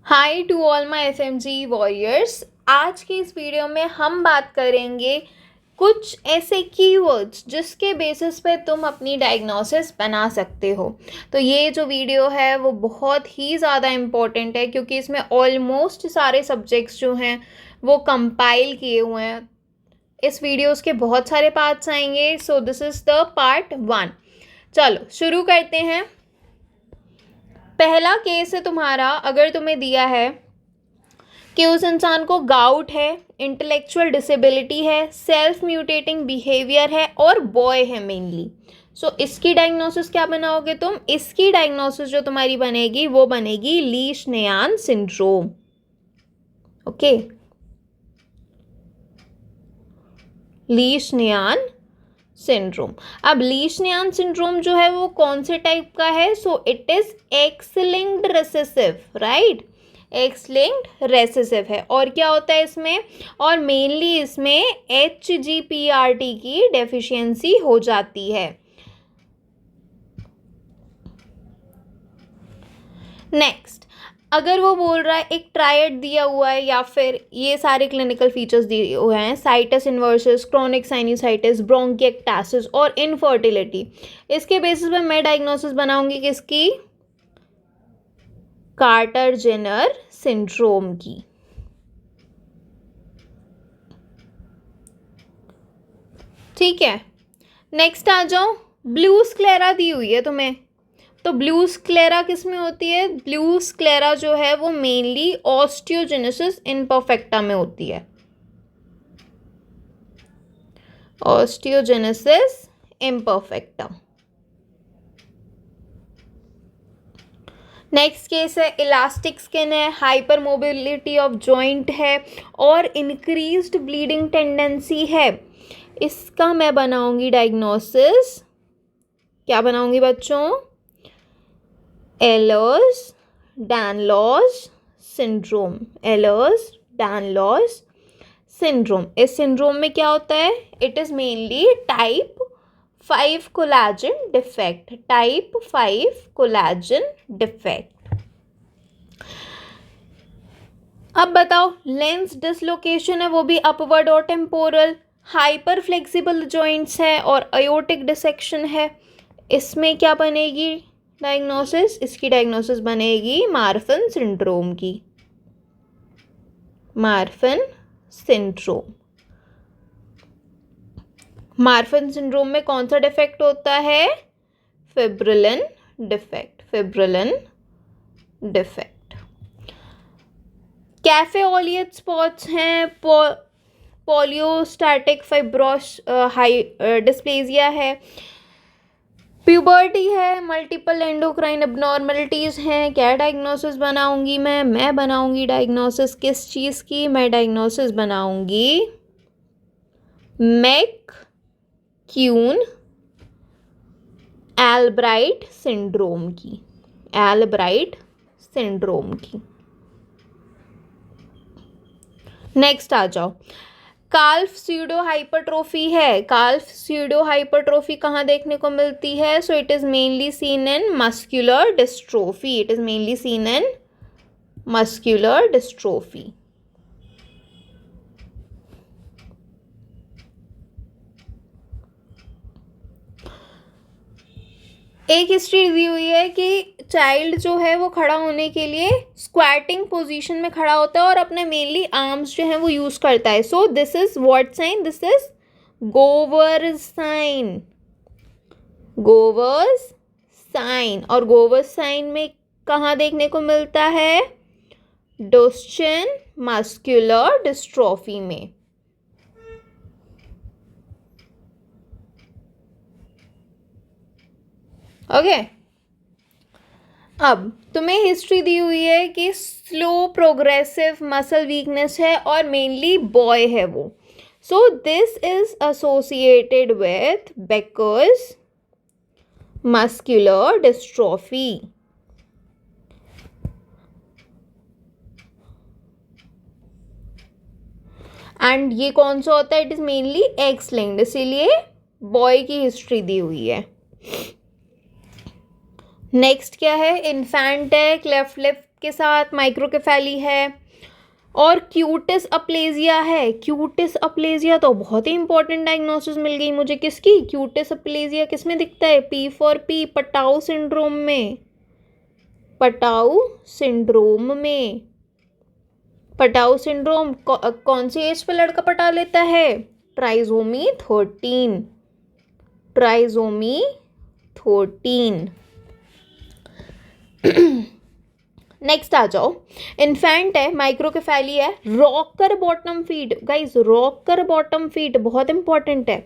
Hi to all my FMG warriors. आज की इस वीडियो में हम बात करेंगे कुछ ऐसे कीवर्ड्स जिसके बेसिस पे तुम अपनी डायग्नोसिस बना सकते हो। तो ये जो वीडियो है वो बहुत ही ज़्यादा इम्पोर्टेंट है क्योंकि इसमें ऑलमोस्ट सारे सब्जेक्ट्स जो हैं वो कंपाइल किए हुए हैं। इस वीडियोस के बहुत सारे पार्ट्स आएंगे, so this is the part 1। चलो शुरू करते हैं। पहला केस है तुम्हारा, अगर तुम्हें दिया है कि उस इंसान को गाउट है, इंटेलेक्चुअल डिसेबिलिटी है, सेल्फ म्यूटेटिंग बिहेवियर है और बॉय है मेनली। सो इसकी डायग्नोसिस क्या बनाओगे तुम? इसकी डायग्नोसिस जो तुम्हारी बनेगी वो बनेगी Lesch Nyhan syndrome. Okay, Lesch Nyhan syndrome. अब लीश-न्यान सिंड्रोम जो है वो कौन से टाइप का है? सो it is X linked recessive, right? X linked recessive है। और क्या होता है इसमें? और मेनली इसमें HGPRT की डेफिशिएंसी हो जाती है। नेक्स्ट, अगर वो बोल रहा है एक ट्रायड दिया हुआ है या फिर ये सारे क्लिनिकल फीचर्स दिए हुए हैं, साइटस इन्वर्सस, क्रोनिक साइनसाइटिस, ब्रोंकिएक्टासिस और इनफर्टिलिटी, इसके बेसिस पे मैं डायग्नोसिस बनाऊंगी किसकी? कार्टर जेनर सिंड्रोम की। ठीक है, नेक्स्ट आ जाओ। ब्लू स्क्लेरा दी हुई है तुम्हें, तो ब्लू स्क्लेरा किस में होती है? ब्लू स्क्लेरा जो है वो मेनली ऑस्टियोजेनेसिस इम्परफेक्टा में होती है। Osteogenesis imperfecta. नेक्स्ट केस है इलास्टिक स्किन है, हाइपर मोबिलिटी ऑफ जॉइंट है और इंक्रीज्ड ब्लीडिंग टेंडेंसी है। इसका मैं बनाऊंगी डायग्नोसिस, क्या बनाऊंगी बच्चों? एलर्स डानलॉस सिंड्रोम। एलर्स डानलॉस सिंड्रोम। इस सिंड्रोम में क्या होता है? It is mainly type 5 collagen defect. Type 5 collagen defect. अब बताओ, लेंस डिसलोकेशन है, वो भी अपवर्ड और टेम्पोरल, हाइपर फ्लेक्सिबल जॉइंट्स है और अयोटिक डिसेक्शन है। इसमें क्या बनेगी डायग्नोसिस? इसकी डायग्नोसिस बनेगी मार्फन सिंड्रोम की। Marfan syndrome. मार्फन सिंड्रोम में कौन सा डिफेक्ट होता है? Fibrillin defect. Fibrillin defect. Cafe au lait spots हैं, पॉलियोस्टैटिक फाइब्रोस डिस्प्लेजिया है, प्यूबर्टी है, मल्टीपल एंडोक्राइन एबनॉर्मलिटीज़ हैं। क्या डायग्नोसिस बनाऊंगी मैं बनाऊंगी डायग्नोसिस किस चीज़ की? मैं डायग्नोसिस बनाऊंगी मैक क्यून एल्ब्राइट सिंड्रोम की। एल्ब्राइट सिंड्रोम की। नेक्स्ट आ जाओ, काल्फ स्यूडो हाइपरट्रोफी है। काल्फ स्यूडो हाइपरट्रोफी कहाँ देखने को मिलती है? सो it is mainly seen in muscular dystrophy. It is mainly seen in muscular dystrophy. एक हिस्ट्री दी हुई है कि चाइल्ड जो है वो खड़ा होने के लिए स्क्वाटिंग पोजीशन में खड़ा होता है और अपने मेनली आर्म्स जो है वो यूज करता है। So this is what sign? This is Gowers sign. Gowers sign. और गोवर्स साइन में कहाँ देखने को मिलता है? डुचेन मस्कुलर डिस्ट्रोफी में। ओके, अब तुम्हें हिस्ट्री दी हुई है कि स्लो प्रोग्रेसिव मसल वीकनेस है और मेनली बॉय है वो। So this is associated with Becker's muscular dystrophy. And ये कौन सा होता है? It is mainly X linked, इसीलिए बॉय की हिस्ट्री दी हुई है। नेक्स्ट क्या है? इन्फेंट है, क्लेफ्ट लिप के साथ माइक्रोकेफेली है और क्यूटिस अप्लेजिया है। क्यूटिस अप्लेजिया तो बहुत ही इंपॉर्टेंट डायग्नोसिस मिल गई मुझे। किसकी? क्यूटिस अप्लेजिया किस में दिखता है? P for P, Patau syndrome में। पटाउ सिंड्रोम में। पटाउ सिंड्रोम कौन सी एज पे लड़का पटा लेता है? ट्राइसोमी 13। ट्राइसोमी 13। नेक्स्ट आ जाओ। इन्फेंट है, माइक्रोकेफेली है, rocker bottom feet. Guys rocker bottom feet बहुत इंपॉर्टेंट है।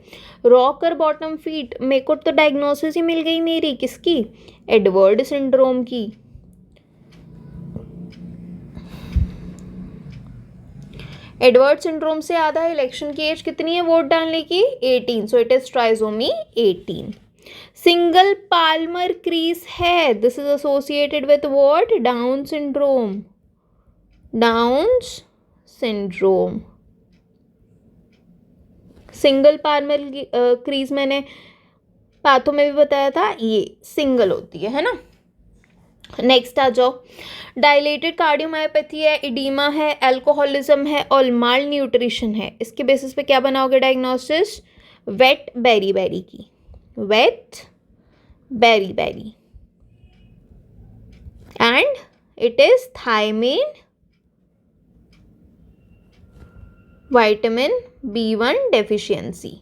रॉकर बॉटम फीट मेरे को तो डायग्नोसिस ही मिल गई मेरी। किसकी? एडवर्ड सिंड्रोम की। एडवर्ड सिंड्रोम से आधा इलेक्शन की एज कितनी है वोट डालने की? 18। So it is trisomy 18। Single palmar crease है, this is associated with what? Down syndrome. Downs syndrome. Single palmar crease मैंने पैथो में भी बताया था, ये सिंगल होती है ना। नेक्स्ट आ जाओ। डायलेटेड कार्डियोमायोपैथी है, इडीमा है, अल्कोहलिज्म है और माल न्यूट्रिशन है। इसके बेसिस पे क्या बनाओगे डायग्नोसिस? वेट बेरी बेरी की। Wet beriberi and it is thiamine vitamin B1 deficiency.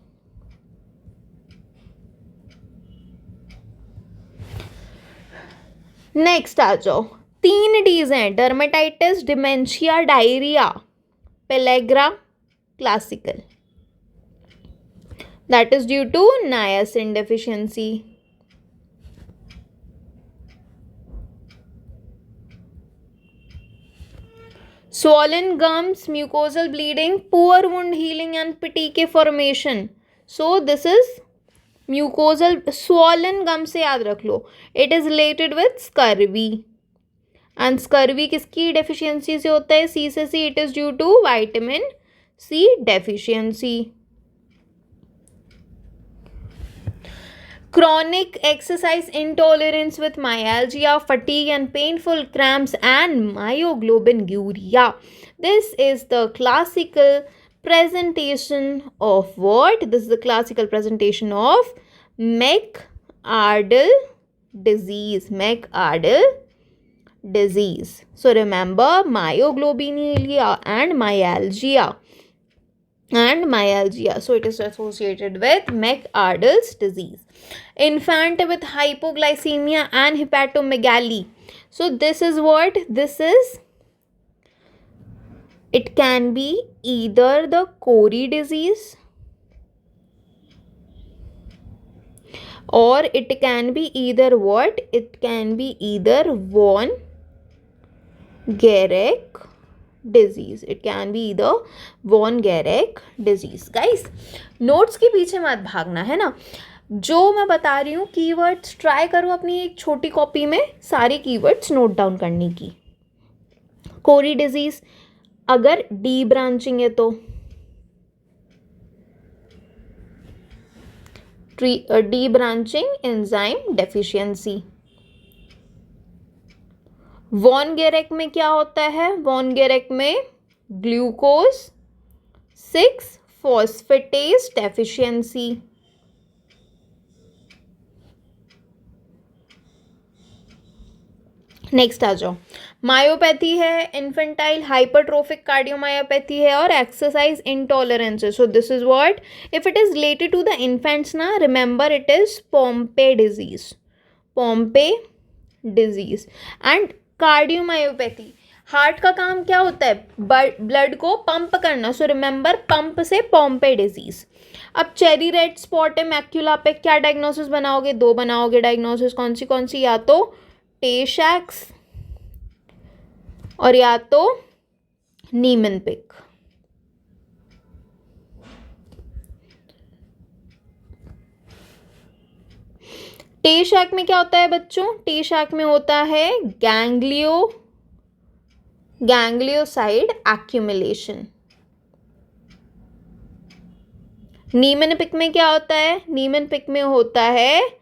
Next आ जाओ। 3 डीज हैं, dermatitis, dementia, diarrhoea, pellagra classical. That is due to niacin deficiency. Swollen gums, mucosal bleeding, poor wound healing and petechiae formation. So this is mucosal swollen gums से याद रख लो. It is related with scurvy. And scurvy किसकी deficiency से होता है? C से C. It is due to vitamin C deficiency. Chronic exercise intolerance with myalgia, fatigue and painful cramps and myoglobinuria. This is the classical presentation of what? This is the classical presentation of McArdle disease. McArdle disease. So remember myoglobinuria and myalgia. So it is associated with McArdle's disease. Infant with hypoglycemia and hepatomegaly. So this is what? It can be either the Cori disease or it can be either what? It can be either von Guerech disease. It can be either von Guerech disease. Guys, notes के पीछे मत भागना है ना। जो मैं बता रही हूँ कीवर्ड्स ट्राई करो अपनी एक छोटी कॉपी में सारी कीवर्ड्स नोट डाउन करने की। कोरी डिजीज अगर डी ब्रांचिंग है तो debranching enzyme deficiency. Von Gierke में क्या होता है? वॉन गेरेक में ग्लूकोज 6 फॉस्फेटेज डेफिशिएंसी। नेक्स्ट आ जाओ। मायोपैथी है, इन्फेंटाइल हाइपरट्रोफिक कार्डियोमायोपैथी है और एक्सरसाइज इंटॉलरेंस है। So this is what? If it is related to the infants ना, remember it is Pompe disease. Pompe disease and cardiomyopathy. Heart का काम क्या होता है? ब्लड को पंप करना। सो रिमेंबर पंप से पोम्पे डिजीज। अब चेरी रेड स्पॉट है मैक्यूला पे, क्या डायग्नोसिस बनाओगे? 2 बनाओगे डायग्नोसिस। कौन सी? या तो टेशैक्स और या तो नीमन-पिक। टेशैक में क्या होता है बच्चों? टेशैक में होता है गैंग्लियोसाइड एक्यूमुलेशन। नीमन-पिक में क्या होता है? नीमन-पिक में होता है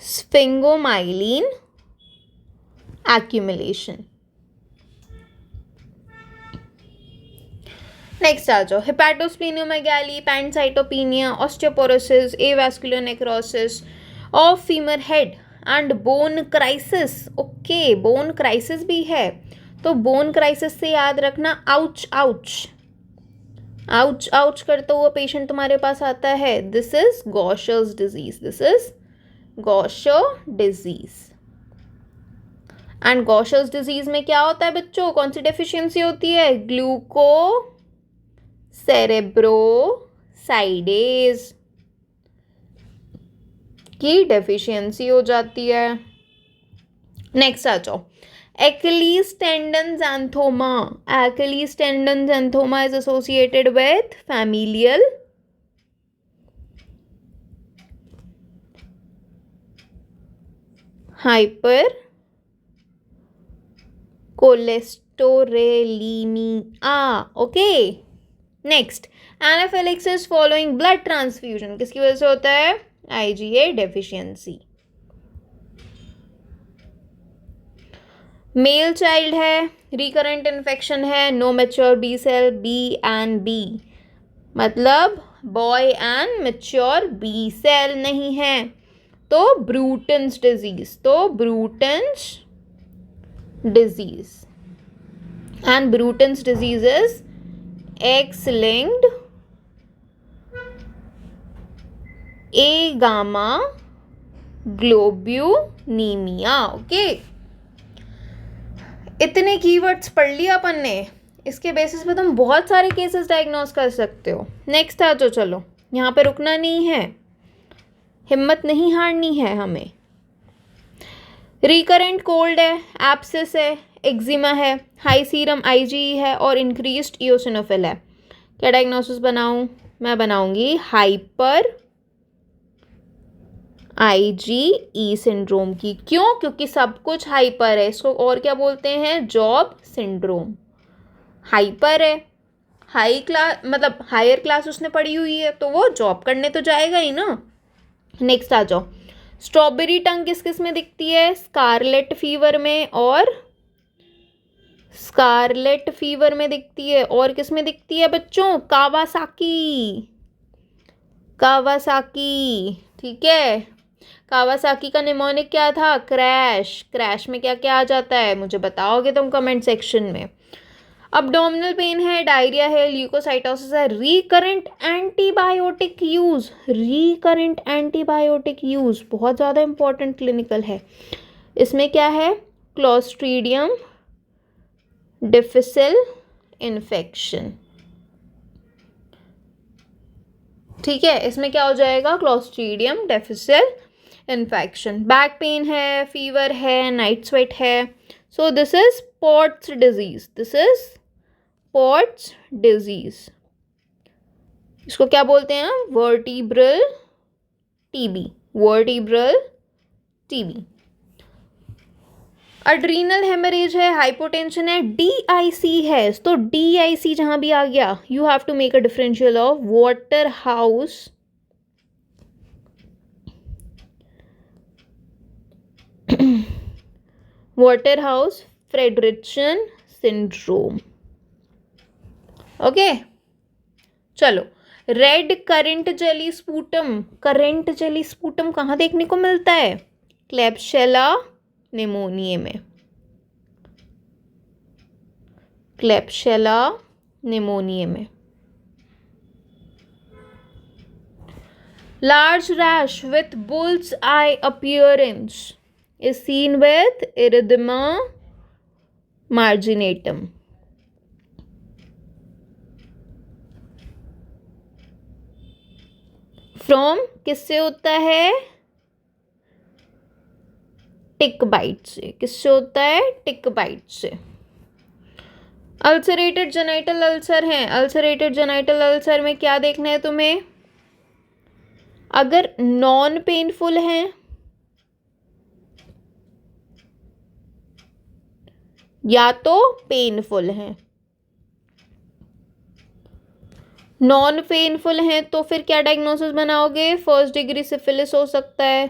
स्फिंगोमाइलिन एक्यूमुलेशन। नेक्स्ट आ जाओ, hepatosplenomegaly, pancytopenia, osteoporosis, avascular necrosis of femur head and bone crisis. Okay, bone crisis भी है, तो बोन क्राइसिस से याद रखना आउच आउच, आउच आउच करता हुआ पेशेंट तुम्हारे पास आता है, this is Gaucher's disease, this is Gaucher disease. And Gaucher's disease में क्या होता है बच्चों, कौन सी डेफिशिएंसी होती है, ग्लूको सेरेब्रोसाइडेज की डेफिशिएंसी हो जाती है। नेक्स्ट आ जाओ, Achilles tendon xanthoma. Achilles tendon xanthoma is associated with familial hypercholesterolemia. Okay. Next, anaphylaxis following blood transfusion किसकी वजह से होता है, IgA deficiency। मेल चाइल्ड है, रिकरेंट इन्फेक्शन है, no mature B cell, B and B, मतलब boy and mature B cell नहीं है, तो ब्रूटन्स डिजीज, तो Bruton's disease. And Bruton's disease is X linked agammaglobulinaemia. Okay, इतने keywords पढ़ लिया अपन ने, इसके बेसिस पे तुम बहुत सारे केसेस डायग्नोस कर सकते हो। नेक्स्ट आ जाओ, चलो यहाँ पे रुकना नहीं है, हिम्मत नहीं हारनी है हमें। रिकरेंट कोल्ड है, एप्सिस है, एक्जिमा है, हाई सीरम IgE है और इंक्रीज्ड इओसिनोफिल है। क्या डायग्नोसिस बनाऊँ, मैं बनाऊंगी हाइपर IgE सिंड्रोम की। क्यों, क्योंकि सब कुछ हाइपर है, इसको और क्या बोलते हैं, जॉब सिंड्रोम। हाइपर है, हाई क्लास मतलब हायर क्लास उसने पढ़ी हुई है, तो वो जॉब करने तो जाएगा ही ना। नेक्स्ट आ जाओ, स्ट्रॉबेरी टंग किस किस में दिखती है, स्कारलेट फीवर में, और स्कारलेट फीवर में दिखती है, और किस में दिखती है बच्चों, कावासाकी, कावासाकी। ठीक है, कावासाकी का निमोनिक क्या था, क्रैश। क्रैश में क्या क्या आ जाता है मुझे बताओगे तुम कमेंट सेक्शन में। अब्डोमिनल पेन है, डायरिया है, ल्यूकोसाइटोसिस है, recurrent antibiotic use, recurrent antibiotic use बहुत ज़्यादा इंपॉर्टेंट क्लिनिकल है। इसमें क्या है, क्लोस्ट्रीडियम डिफिसिल इन्फेक्शन। ठीक है, इसमें क्या हो जाएगा, Clostridium difficile infection. Back pain है, फीवर है, नाइट स्वेट है, so this is Pott's disease, this is Pott's disease. इसको क्या बोलते हैं, vertebral TB, vertebral TB. Adrenal haemorrhage है, हाइपोटेंशन है, DIC है, तो DIC जहां भी आ गया, you have to make a differential of Waterhouse Waterhouse Friderichsen syndrome. Okay, चलो, red currant jelly sputum, currant jelly sputum कहाँ देखने को मिलता है, क्लेब्सिला निमोनिया में, क्लेब्सिला निमोनिया में। Large rash with bulls I appearance is seen with erythema marginatum. From किससे होता है, टिक बाइट से। किससे होता है, टिक बाइट से। अल्सरेटेड जेनाइटल अल्सर है, अल्सरेटेड जेनाइटल अल्सर में क्या देखना है तुम्हें, अगर नॉन पेनफुल है या तो पेनफुल हैं, नॉन पेनफुल हैं तो फिर क्या डायग्नोसिस बनाओगे, फर्स्ट डिग्री सिफिलिस हो सकता है,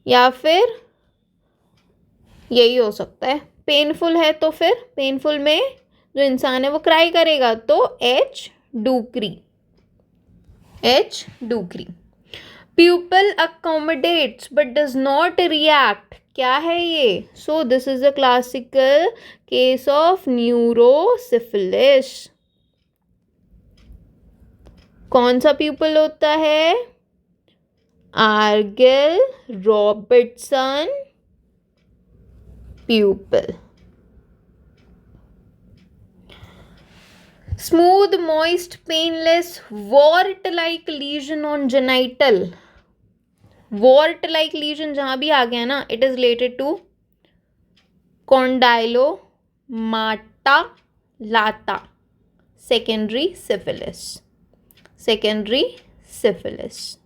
या फिर यही हो सकता है। पेनफुल है तो फिर पेनफुल में जो इंसान है वो क्राई करेगा, तो H ducreyi, H ducreyi. Pupil accommodates but does not react, क्या है ये? So this is a classical case of neurosyphilis. कौन सा प्यूपल होता है? Argyll Robertson pupil. Smooth moist painless wart like lesion on genital. Wart like lesion जहां भी आ गया ना, it is related to condylomata lata, secondary syphilis, secondary syphilis.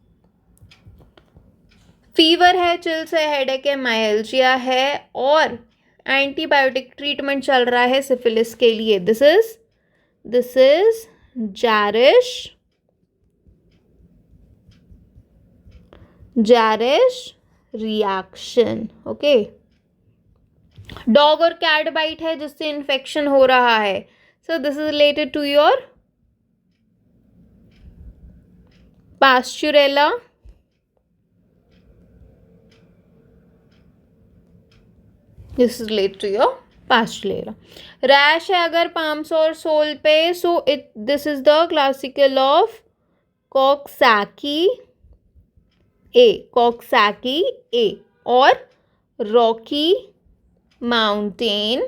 Fever है, चिल्स है, हेडेक है, माइल्जिया है और एंटीबायोटिक ट्रीटमेंट चल रहा है सिफिलिस के लिए। This is Jarisch reaction. Okay, dog और कैट बाइट है जिससे इन्फेक्शन हो रहा है। So this is related to your Pasteurella, this is related to your Pasteurella. Rash है अगर पाम्स और सोल पे, so this is the classical of Coxsackie A और Rocky Mountain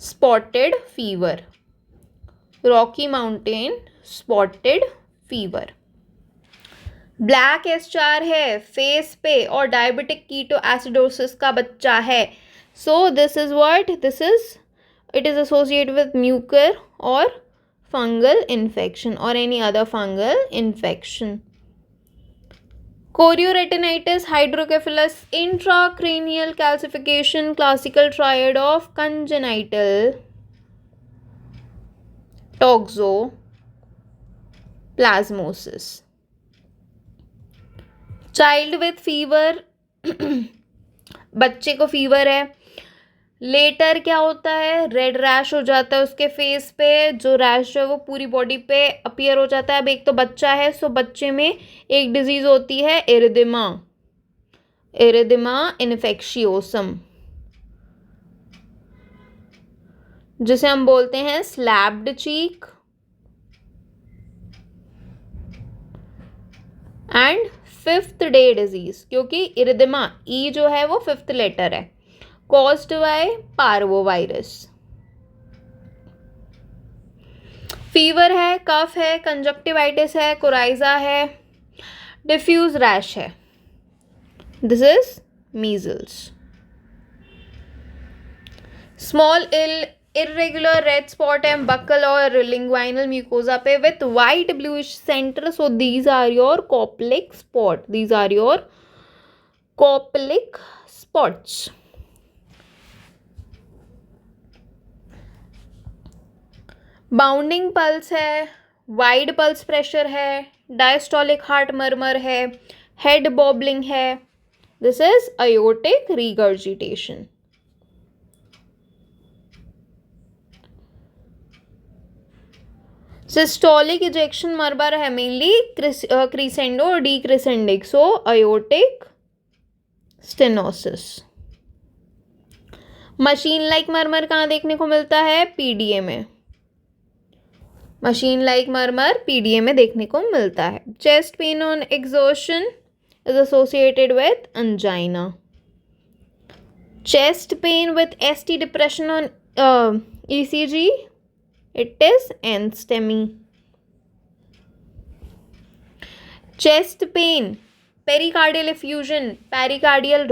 spotted fever, Rocky Mountain spotted fever. Black eschar है face पे और diabetic keto acidosis का बच्चा है। So this is what, it is associated with Mucor और fungal infection और any other fungal infection. Chorioretinitis, hydrocephalus, intracranial calcification, classical triad of congenital toxoplasmosis. Child with fever, बच्चे को fever है, letter क्या होता है? रेड रैश हो जाता है उसके फेस पे, जो रैश है वो पूरी बॉडी पे अपीयर हो जाता है। अब एक तो बच्चा है, सो बच्चे में एक डिजीज होती है एरिदिमा, एरिदिमा इन्फेक्शियोसम, जिसे हम बोलते हैं slapped cheek and fifth day disease, क्योंकि इरिदिमा ई जो है वो फिफ्थ लेटर है, कॉज्ड बाय पार्वोवायरस। फीवर है, कफ है, कंजक्टिवाइटिस है, कोराइजा है, डिफ्यूज रैश है, this is measles. Small irregular red spot है बकल और लिंग्वाइनल म्यूकोजा पे with white bluish centre, so these are your Koplik spot, these are your Koplik spots. Bounding pulse है, wide pulse pressure है, diastolic heart murmur है, head bobbing है, this is aortic regurgitation. Systolic ejection murmur है mainly crescendo और decrescendic, so aortic stenosis. Machine like murmur कहाँ देखने को मिलता है? पीडीए में, मशीन लाइक मर्मर पीडीए में देखने को मिलता है। Chest pain on exertion is associated with angina. Chest pain with ST depression on ECG, it is NSTEMI. Chest pain, pericardial effusion, pericardial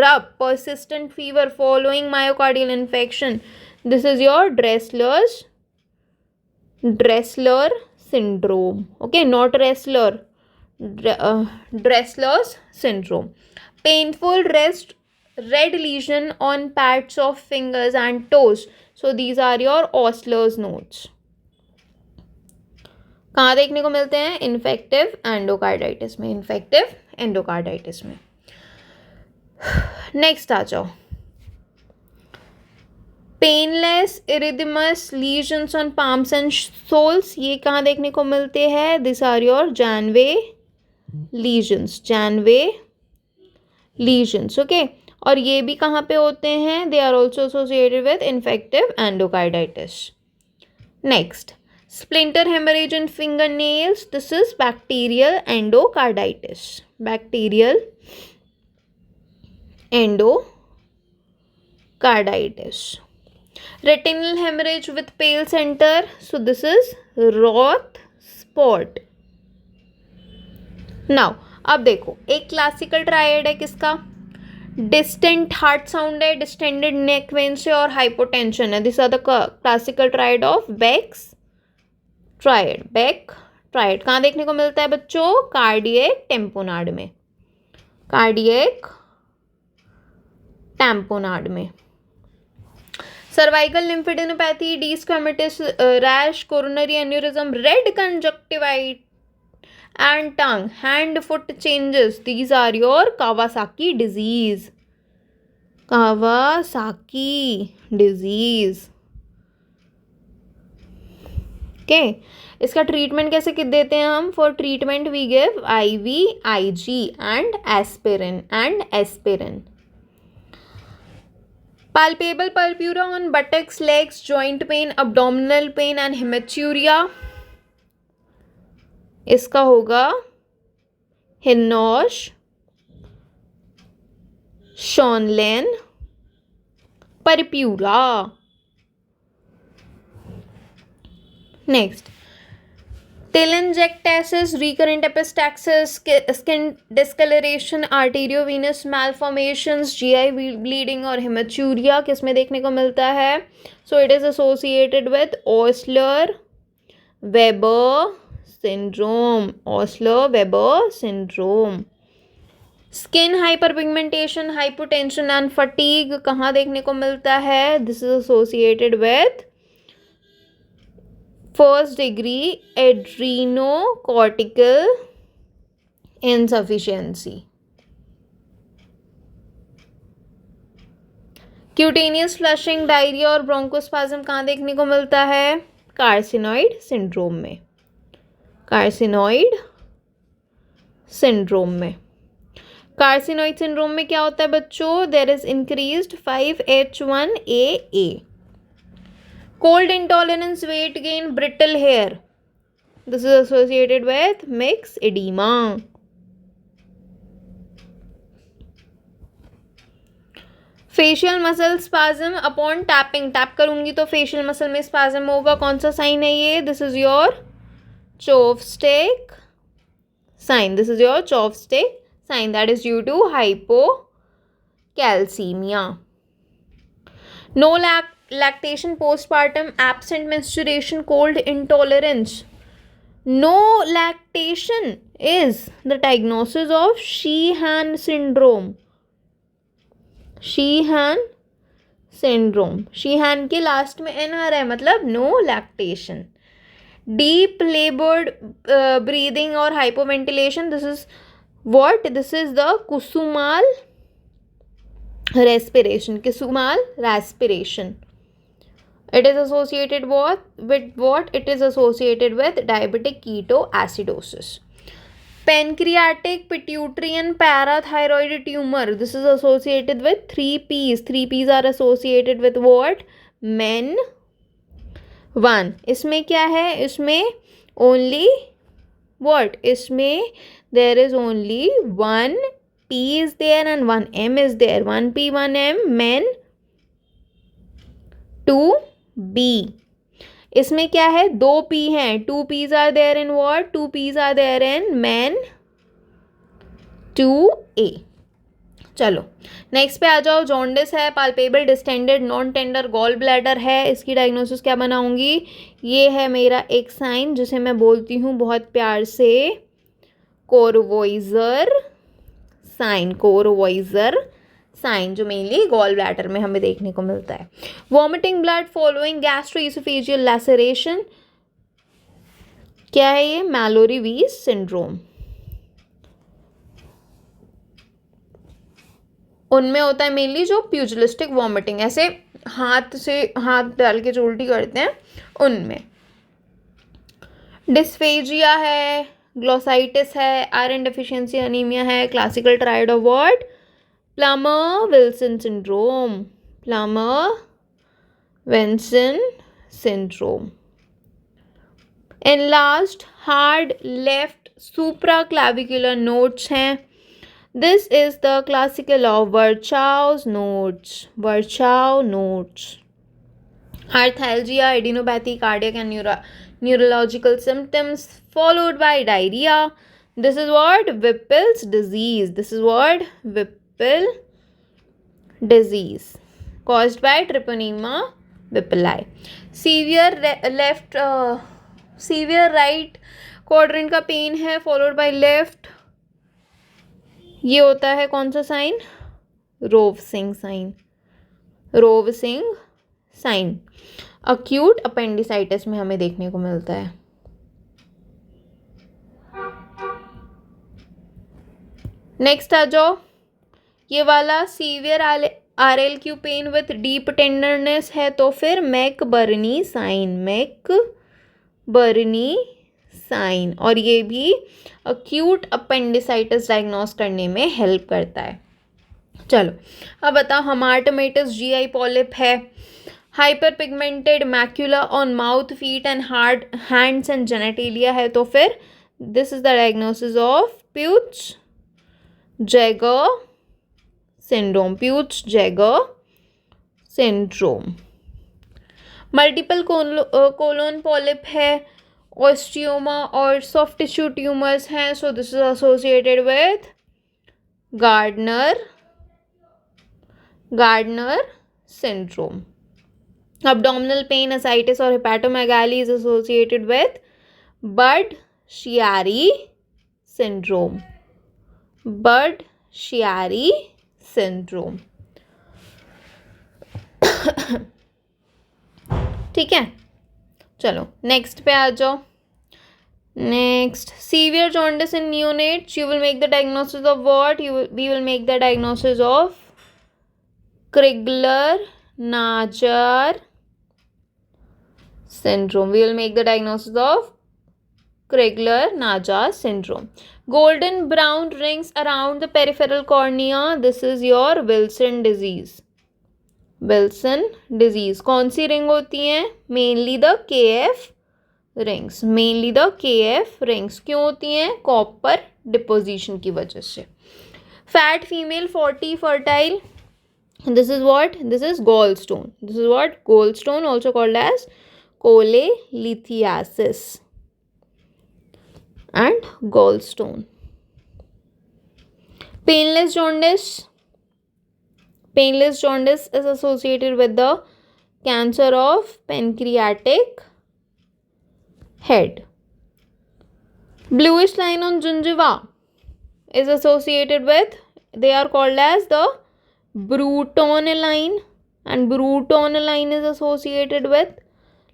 rub, persistent fever following myocardial infection, this is your Dressler syndrome. Okay, not Dressler, Dressler's syndrome. Painful red lesion on pads of fingers and toes, so these are your Osler's nodes. कहाँ देखने को मिलते हैं? Infective endocarditis में, infective endocarditis में। Next आ जाओ, painless erythematous lesions on palms and soles, ये कहाँ देखने को मिलते हैं? This are your Janeway lesions, Janeway lesions, okay. और ये भी कहाँ पे होते हैं? They are also associated with infective endocarditis. Next, splinter haemorrhage in finger nails, this is bacterial endocarditis, bacterial endocarditis. Retinal hemorrhage with pale center, so this is Roth spot. Now अब देखो, एक क्लासिकल ट्रायड है किसका? Distant heart sound है, distended neck vein से, और hypotension है। This are the classical triad of Beck's triad. Beck triad कहाँ देखने को मिलता है बच्चों? कार्डियक टेम्पोनाड में, कार्डियक टैम्पोनाड में। Cervical lymphadenopathy, desquamative rash, coronary aneurysm, red conjunctivitis and tongue, hand foot changes, these are your Kawasaki disease, Kawasaki disease, okay. इसका treatment कैसे देते हैं हम? For treatment we give IV, IG and aspirin. Palpable purpura on buttocks, legs, joint pain, abdominal pain and hematuria, इसका होगा Henoch Schonlein purpura. Next, telangiectasis, recurrent epistaxis, skin discoloration, arteriovenous malformations, GI bleeding और hematuria किस में देखने को मिलता है? So it is associated with Osler-Weber syndrome, Osler-Weber syndrome. Skin hyperpigmentation, hypotension and fatigue कहाँ देखने को मिलता है? This is associated with first degree adrenocortical insufficiency. Cutaneous flushing, diarrhoea और ब्रोंकोस्पाज्म कहाँ देखने को मिलता है? कार्सिनॉइड सिंड्रोम में, कार्सिनॉइड सिंड्रोम में। कार्सिनॉइड सिंड्रोम में क्या होता है बच्चों? There is increased 5-HIPA. Cold intolerance, weight gain, brittle hair, this is associated with mixed edema. Facial muscle spasm upon tapping, tap करूंगी तो facial muscle में spasm होगा। कौन सा साइन है ये? This is your chopstick sign, this is your chopstick sign, that is due to hypocalcemia. No lactation postpartum, absent menstruation, cold intolerance. No lactation is the diagnosis of Sheehan syndrome. Sheehan syndrome, Sheehan के last में N आ रहा है, मतलब no lactation. Deep labored breathing or hypoventilation, this is what? This is the Kusumal respiration, Kusumal respiration. It is associated with what? It is associated with diabetic ketoacidosis. Pancreatic, pituitary and parathyroid tumor, this is associated with 3 P's. 3 P's are associated with what? MEN1. इसमें क्या है? इसमें only what? इसमें there is only 1 P is there and 1 M is there. 1 P 1 M, MEN2B. इसमें क्या है? 2 P हैं, 2 P's are there in what? 2 P's are there in MEN2A. चलो नेक्स्ट पे आ जाओ। जॉन्डिस है, palpable distended non tender gall bladder है। इसकी डायग्नोसिस क्या बनाऊंगी? ये है मेरा एक साइन जिसे मैं बोलती हूँ बहुत प्यार से कोरवॉइजर साइन, कोरवॉइजर साइन, जो मेनली गॉल ब्लैडर में हमें देखने को मिलता है। Vomiting blood following gastro-oesophageal laceration, क्या है ये? मैलोरी वीज सिंड्रोम। उनमें होता है मेनली जो प्यूजिलिस्टिक वॉमिटिंग, ऐसे हाथ से हाथ डाल के जो उल्टी करते हैं उनमें। डिस्फेजिया है, ग्लोसाइटिस है, आयरन डेफिशिएंसी अनीमिया है, classical triad of what, Plummer Vinson syndrome, Plummer Vinson syndrome. enlarged hard left supraclavicular nodes हैं, this is the classical of Virchow's nodes, Virchow nodes. Arthalgia, adenopathy, cardiac and neurological symptoms followed by diarrhea. This is what? Whipple's disease. This is what? Whipple disease caused by Treponema whippleyi. Severe right quadrant का pain है followed by left, ये होता है कौन सा sign? Rovsing sign, Rovsing sign acute appendicitis में हमें देखने को मिलता है। नेक्स्ट आ जाओ, ये वाला severe RLQ pain with deep tenderness है तो फिर मैकबर्नी साइन, मैकबर्नी साइन, और ये भी अक्यूट अपेंडिसाइटिस डायग्नोस करने में हेल्प करता है। चलो अब बताओ, हमार्टमेटस GI पॉलिप है, hyper pigmented macula on mouth feet and hard hands and genitalia है तो फिर this is the diagnosis of प्यूच Jaeger syndrome, प्यूच Jaeger syndrome. Multiple colon polyp है, ऑस्टियोमा और सॉफ्ट टिश्यू ट्यूमर्स हैं, so this is associated with gardener syndrome. Abdominal pain, ascites or hepatomegaly is associated with Budd-Chiari syndrome, Budd-Chiari syndrome। ठीक है, चलो next पे आ जाओ। Next, severe jaundice in neonates, you will make the diagnosis of what? We will make the diagnosis of Crigler-Najjar syndrome. We will make the diagnosis of Crigler-Najjar syndrome. Golden brown rings around the peripheral cornea, this is your Wilson disease, Wilson disease। कौन सी ring होती हैं? Mainly the KF rings, mainly the KF rings. क्यों होती हैं? Copper deposition की वजह से। Fat female 40 fertile, this is what? This is gallstone, this is what? Gallstone, also called as cholelithiasis and gallstone। painless jaundice, painless jaundice is associated with the cancer of pancreatic head। bluish line on gingiva is associated with, they are called as the Bruton line, and Bruton line is associated with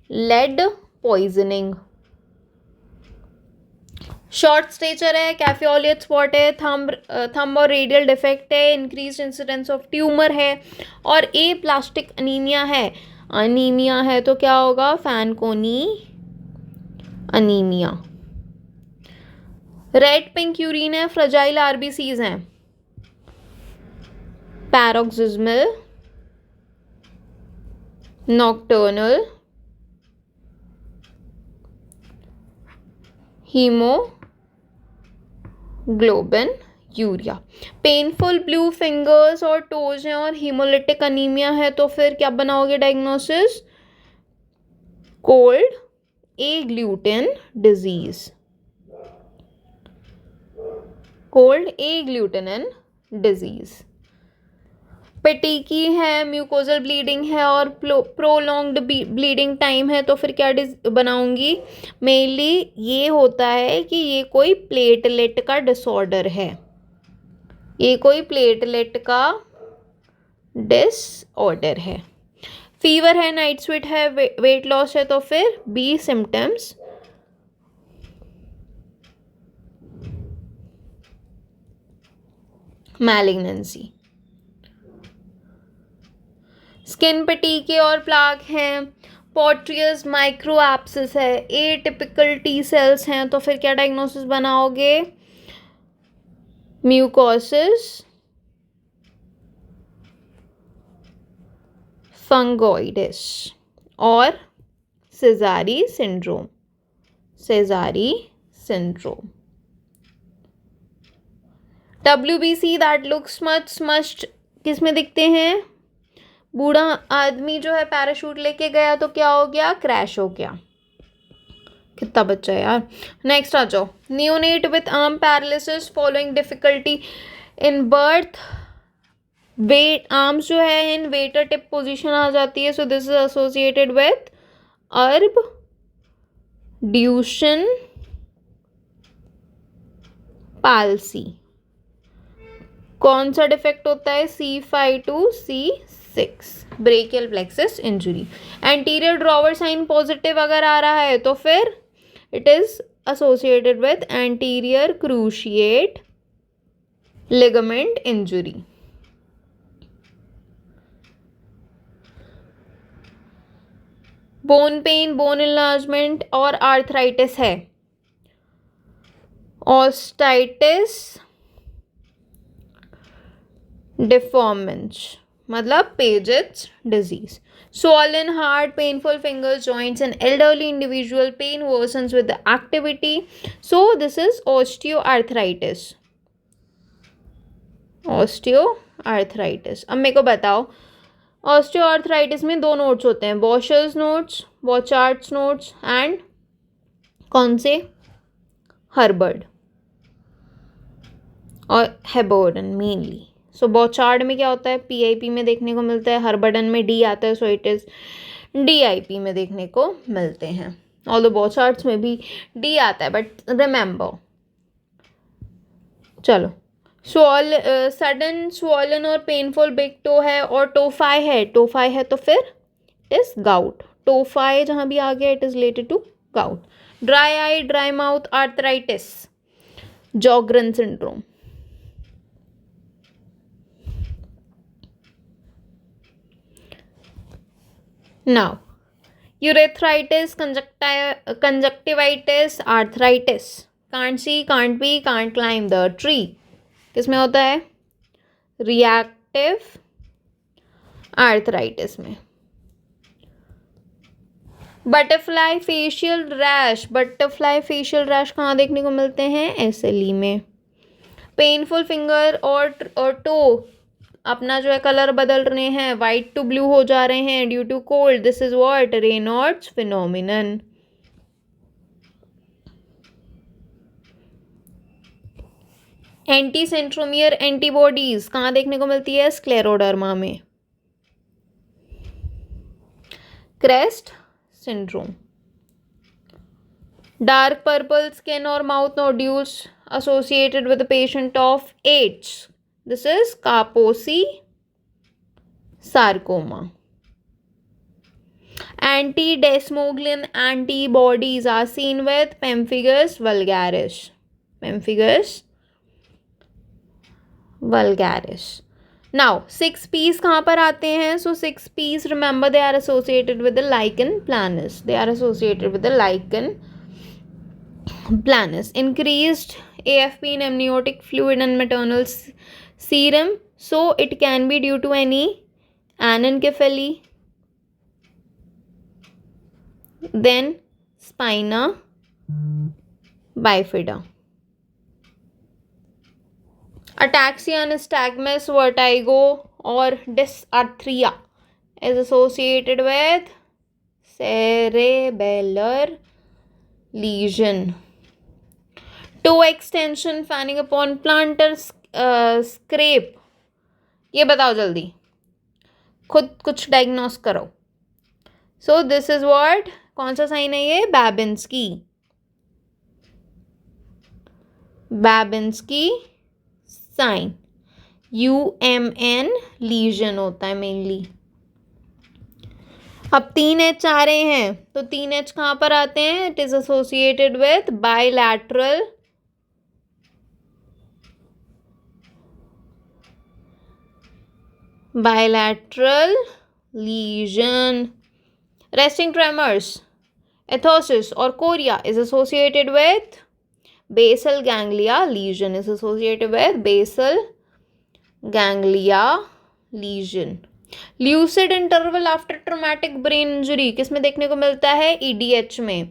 lead poisoning। Short stature है, cafe au lait spot है, thumb और radial defect है, increase incidence of tumour है, और aplastic anaemia है तो क्या होगा? Fanconi anaemia. Red pink urine है, फ्रजाइल RBCs हैं, paroxysmal, nocturnal, haemoglobinuria. Painful blue fingers और टोज हैं और हीमोलिटिक अनीमिया है तो फिर क्या बनाओगे diagnosis? Cold agglutinin disease, cold agglutinin disease. Petechiae है, म्यूकोजल ब्लीडिंग है और प्रोलॉन्ग्ड ब्लीडिंग टाइम है तो फिर क्या बनाऊंगी? मेनली ये होता है कि ये कोई प्लेटलेट का डिसऑर्डर है, ये कोई प्लेटलेट का डिसऑर्डर है। फीवर है, नाइट स्वेट है, वेट लॉस है तो फिर बी सिम्टम्स, मैलिग्नेंसी। स्किन पे टीके और प्लाक हैं, पोर्ट्रियस माइक्रो एब्सिस है, एटिपिकल टी सेल्स हैं, तो फिर क्या डायग्नोसिस बनाओगे? म्यूकोसिस फंगोइडिस और Sezary syndrome. Sezary syndrome. WBC that looks much smudged किस में दिखते हैं? बूढ़ा आदमी जो है पैराशूट लेके गया तो क्या हो गया? क्रैश हो गया। कितना बच्चा है यार। नेक्स्ट आ जाओ। Neonate with arm paralysis following difficulty in birth. Wait arms जो है इन वेटर टिप पोजीशन आ जाती है, so this is associated with Erb Duchenne palsy. कौन सा डिफेक्ट होता है? C5 to C6 brachial plexus injury. Anterior drawer sign positive अगर आ रहा है तो फिर it is associated with anterior cruciate ligament injury. Bone pain, bone enlargement और आर्थराइटिस है। ऑस्टाइटिस डिफॉर्मेंस मतलब pages disease. Swollen heart, painful fingers, joints in elderly individual, pain worsens with the activity. So this is osteoarthritis. Osteoarthritis. अब मेरे को बताओ, osteoarthritis में दो notes होते हैं, बॉशर्स नोट्स, बॉचार्ड्स नोट्स एंड कौन से? हर्बर्ड और हेबर्डन मेनली। सो बॉचार्ड में क्या होता है? PIP में देखने को मिलता है, हर्बर्डन में D आता है, सो इट इज DIP में देखने को मिलते हैं। ऑल्दो बॉचार्ड्स में भी D आता है, बट रिमेंबर। चलो, सडन स्वॉलन और पेनफुल बिग टो है और टोफाई है। टोफाई है तो फिर इट इज गाउट। टोफाई जहाँ भी आ गया it is related to gout. Dry eye, dry mouth, arthritis, Sjogren syndrome. Now, urethritis, conjunctivitis, arthritis. Can't see, can't be, can't climb the tree. किसमें होता है? रिएक्टिव आर्थराइटिस में। Butterfly facial rash. Butterfly facial rash कहाँ देखने को मिलते हैं? SLE में। पेनफुल फिंगर और टो अपना जो है कलर बदल रहे हैं, वाइट टू ब्लू हो जा रहे हैं due to cold, this is what? Raynaud's phenomenon. Anti centromere antibodies कहाँ देखने को मिलती है? स्क्लेरोडर्मा में। CREST syndrome. Dark purple skin और mouth nodules associated with the patient of AIDS. This is Kaposi sarcoma. Anti-desmoglein antibodies are seen with pemphigus vulgaris. Pemphigus vulgaris. Now, 6Ps कहाँ पर आते हैं? So 6Ps, remember they are associated with the lichen planus. They are associated with the lichen planus. Increased AFP in amniotic fluid and maternal serum. So it can be due to any anencephaly. Then spina bifida. Ataxia, nystagmus, vertigo or dysarthria is associated with cerebellar lesion. Toe extension, fanning upon plantar scrape. ये बताओ जल्दी, खुद कुछ diagnose करो. सो this is what? कौन सा sign है ये? बैबिन्स्की. बैबिन्स्की साइन. UMN लीजन होता है मेनली. अब 3H आ रहे हैं, तो 3H कहाँ पर आते हैं? It is associated with bilateral lesion. Resting tremors, ethosis or chorea is associated with basal ganglia lesion, is associated with basal ganglia lesion. Lucid interval after traumatic brain injury किसमें देखने को मिलता है? EDH में.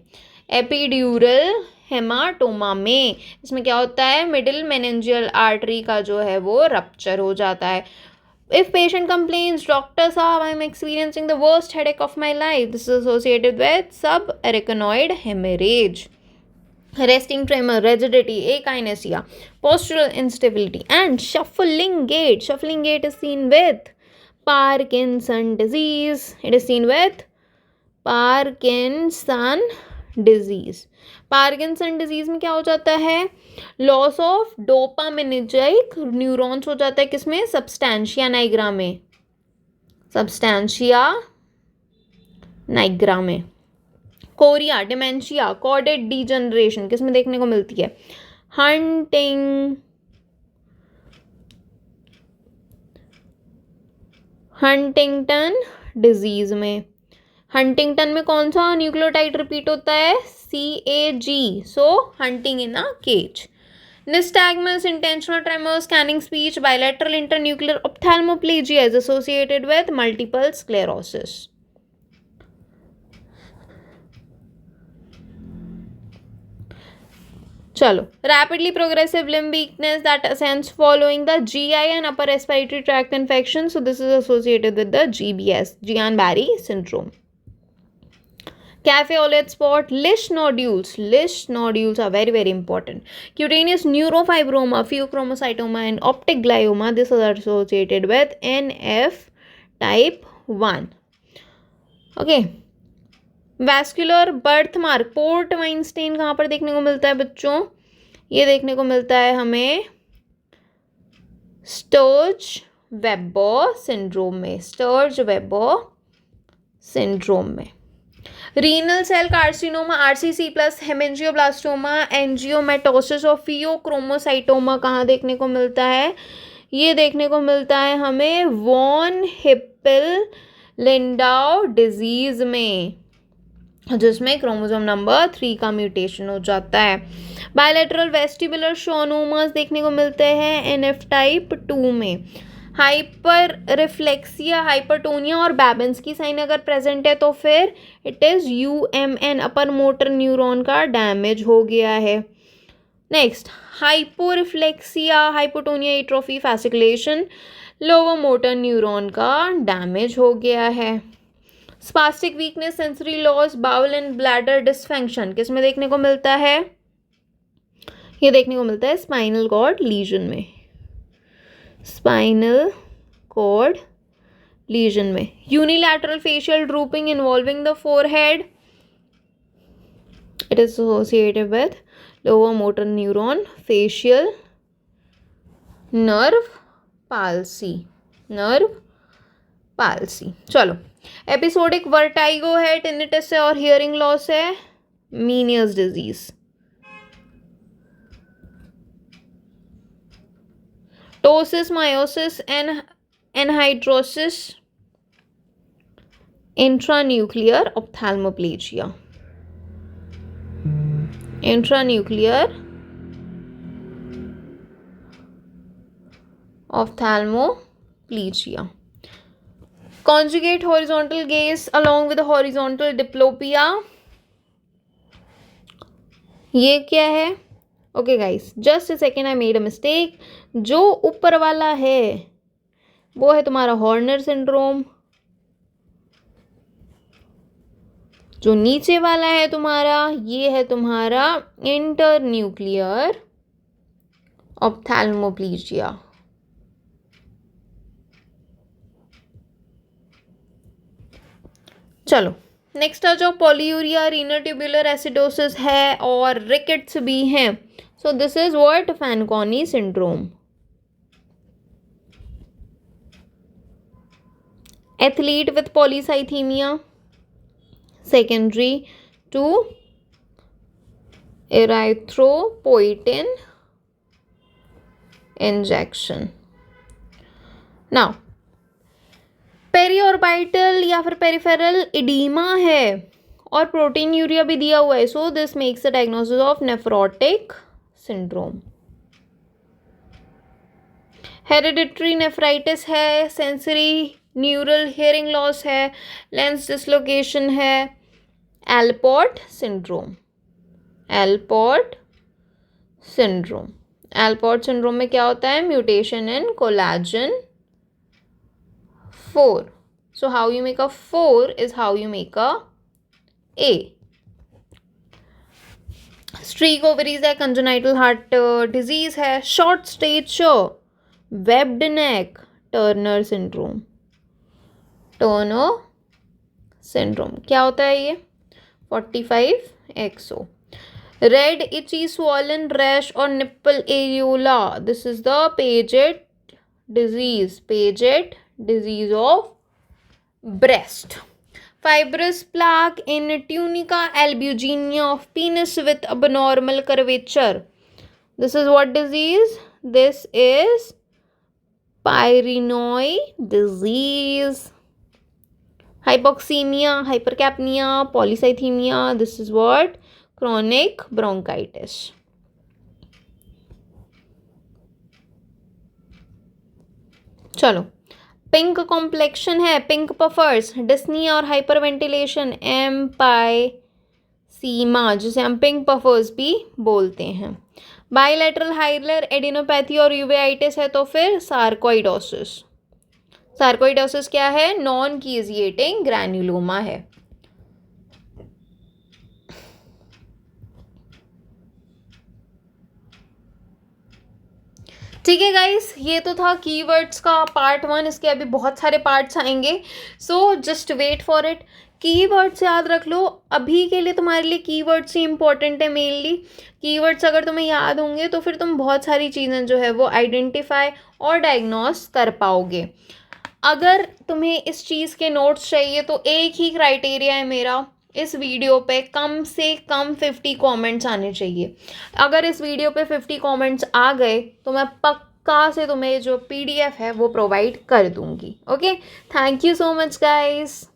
एपिड्यूरल हेमाटोमा में, इसमें क्या होता है? मिडिल मेनिंजियल आर्टरी का जो है वो रप्चर हो जाता है. If patient complains, doctor साहब, I'm experiencing the worst headache of my life, this is associated with subarachnoid hemorrhage. Resting tremor, rigidity, akinesia, postural instability, and shuffling gait. Shuffling gait is seen with Parkinson disease. It is seen with Parkinson disease. Parkinson disease में क्या हो जाता है? Loss of dopaminergic neurons हो जाता है किसमें? सबस्टैंशिया Niagara में. सबस्टैंशिया नाइग्रा में. कोरिया, डिमेंशिया, कॉर्डेड डीजनरेशन किसमें देखने को मिलती है? हंटिंगटन डिजीज में. हंटिंगटन में कौन सा न्यूक्लियोटाइड रिपीट होता है? CAG. So hunting in a cage. Nystagmus, intentional tremor, scanning speech, bilateral internuclear ophthalmoplegia is associated with multiple sclerosis. चलो, rapidly progressive limb weakness that ascends following the GI and upper respiratory tract infection. So this is associated with the GBS, Guillain-Barré syndrome. Cafe au lait spot, Lish nodules. Lish nodules are very, very important. Cutaneous neurofibroma, pheochromocytoma, and optic glioma. This is associated with NF type 1. Okay. Vascular birthmark, port wine stain कहाँ पर देखने को मिलता है बच्चों? ये देखने को मिलता है हमें स्टर्ज वेबर सिंड्रोम में. स्टर्ज वेबर सिंड्रोम में. Renal cell carcinoma, RCC plus haemangioblastoma, angiomatosis और फियोक्रोमोसाइटोमा कहाँ देखने को मिलता है? ये देखने को मिलता है हमें वॉन हिप्पल लिंडाउ डिजीज में, जिसमें क्रोमोसोम नंबर 3 का म्यूटेशन हो जाता है. बायलैटरल वेस्टिबुलर शोनोमास देखने को मिलते हैं NF टाइप 2 में. हाइपर रिफ्लेक्सिया, हाइपरटोनिया और बैबेंस्की साइन अगर प्रेजेंट है तो फिर it is UMN, upper motor neuron का डैमेज हो गया है. Next, hyporeflexia, hypotonia, atrophy, fasciculation, lower motor neuron का डैमेज हो गया है. Spastic weakness, sensory loss, bowel and bladder dysfunction किसमें देखने को मिलता है? ये देखने को मिलता है स्पाइनल कॉर्ड लीजन में. स्पाइनल कॉर्ड लीजन में. Unilateral facial drooping involving the forehead, it is associated with lower motor neuron facial nerve palsy. Nerve palsy. चलो, एपिसोडिक वर्टाइगो है, टिनिटस है और हियरिंग लॉस है. Meniere's disease. Ptosis, miosis, anhidrosis, internuclear ophthalmoplegia. Internuclear ophthalmoplegia. Conjugate horizontal gaze along with horizontal diplopia. ये क्या है? Okay guys, just a second, I made a mistake. जो ऊपर वाला है वो है तुम्हारा हॉर्नर सिंड्रोम. जो नीचे वाला है तुम्हारा, ये है तुम्हारा इंटरन्यूक्लियर ऑप्थैल्मोप्लेजिया. चलो, नेक्स्ट आ जाओ. पॉलीयूरिया, रीनल ट्यूबुलर एसिडोसिस है और रिकेट्स भी हैं. So this is what? Fanconi syndrome. Athlete with polycythaemia, secondary to erythropoietin injection. Now, periorbital या फिर पेरिफेरल इडीमा है और प्रोटीन यूरिया भी दिया हुआ है, so this makes the diagnosis of nephrotic syndrome. Hereditary nephritis है, सेंसरी न्यूरल हियरिंग लॉस है, लेंस डिसलोकेशन है, एलपॉर्ट सिंड्रोम। एलपॉर्ट सिंड्रोम, एलपॉर्ट सिंड्रोम में क्या होता है? Mutation in collagen 4. So how you make a 4 is how you make a A. Streak ovaries है, congenital heart disease है, short stature, webbed neck, Turner syndrome. Turner syndrome क्या होता है ये? 45XO. Red itchy swollen rash or nipple areola, this is the Paget disease. Paget disease of breast. Fibrous plaque in tunica albuginea of penis with abnormal curvature, this is what disease? This is Peyronie disease. Hypoxemia, hypercapnia, polycythemia, this is what? Chronic bronchitis. चलो, pink complexion है, pink puffers, dyspnoea और hyperventilation, एम्पाइसीमा, जिसे हम pink puffers भी बोलते हैं। Bilateral hilar adenopathy और यूवेआइटिस है तो फिर सार्कोइडोसिस। सार्कोइडोसिस क्या है? नॉन कीजिएटिंग ग्रैन्युलोमा है। ठीक है गाइस, ये तो था कीवर्ड्स का पार्ट 1। इसके अभी बहुत सारे पार्ट्स आएंगे, so just wait for it. Keywords याद रख लो, अभी के लिए तुम्हारे लिए कीवर्ड्स ही इंपॉर्टेंट है मेनली। कीवर्ड्स अगर तुम्हें याद होंगे तो फिर तुम बहुत सारी चीज़ें जो है वो आइडेंटिफाई और डायग्नोस कर पाओगे। अगर तुम्हें इस चीज़ के नोट्स चाहिए तो एक ही क्राइटेरिया है मेरा, इस वीडियो पे कम से कम 50 कमेंट्स आने चाहिए। अगर इस वीडियो पे 50 कमेंट्स आ गए तो मैं पक्का से तुम्हें जो PDF है वो प्रोवाइड कर दूंगी। Okay, thank you so much guys.